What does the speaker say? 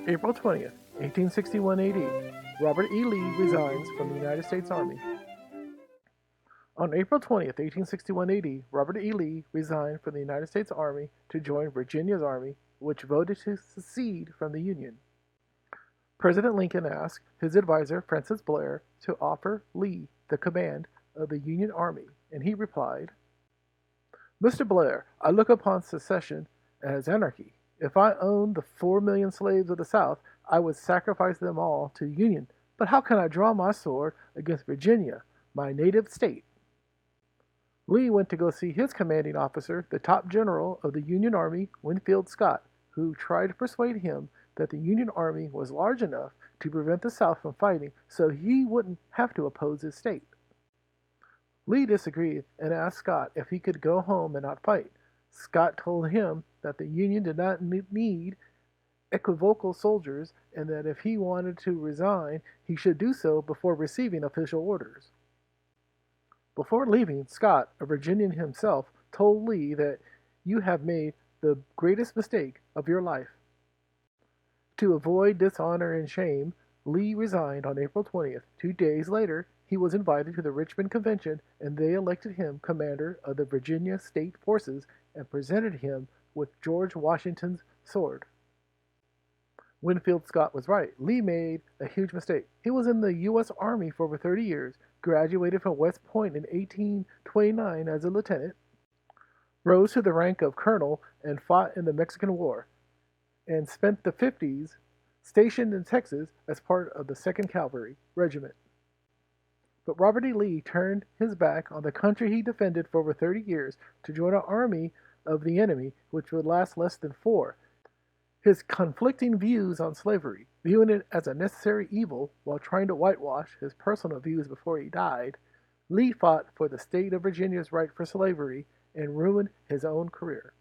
April 20th, 1861 AD, Robert E. Lee resigns from the United States Army. On April 20th, 1861 AD, Robert E. Lee resigned from the United States Army to join Virginia's army, which voted to secede from the Union. President Lincoln asked his advisor, Francis Blair, to offer Lee the command of the Union Army, and he replied, "Mr. Blair, I look upon secession as anarchy. If I owned the 4 million slaves of the South, I would sacrifice them all to the Union. But how can I draw my sword against Virginia, my native state?" Lee went to go see his commanding officer, the top general of the Union Army, Winfield Scott, who tried to persuade him that the Union Army was large enough to prevent the South from fighting so he wouldn't have to oppose his state. Lee disagreed and asked Scott if he could go home and not fight. Scott told him that the Union did not need equivocal soldiers and that if he wanted to resign, he should do so before receiving official orders. Before leaving, Scott, a Virginian himself, told Lee that "you have made the greatest mistake of your life." To avoid dishonor and shame, Lee resigned on April 20th. 2 days later, he was invited to the Richmond Convention, and they elected him commander of the Virginia State Forces and presented him with George Washington's sword. Winfield Scott was right. Lee made a huge mistake. He was in the U.S. Army for over 30 years, graduated from West Point in 1829 as a lieutenant, rose to the rank of colonel, and fought in the Mexican War, and spent the 50s stationed in Texas as part of the 2nd Cavalry Regiment. But Robert E. Lee turned his back on the country he defended for over 30 years to join an army of the enemy which would last less than 4. His conflicting views on slavery, viewing it as a necessary evil while trying to whitewash his personal views before he died, Lee fought for the state of Virginia's right for slavery and ruined his own career.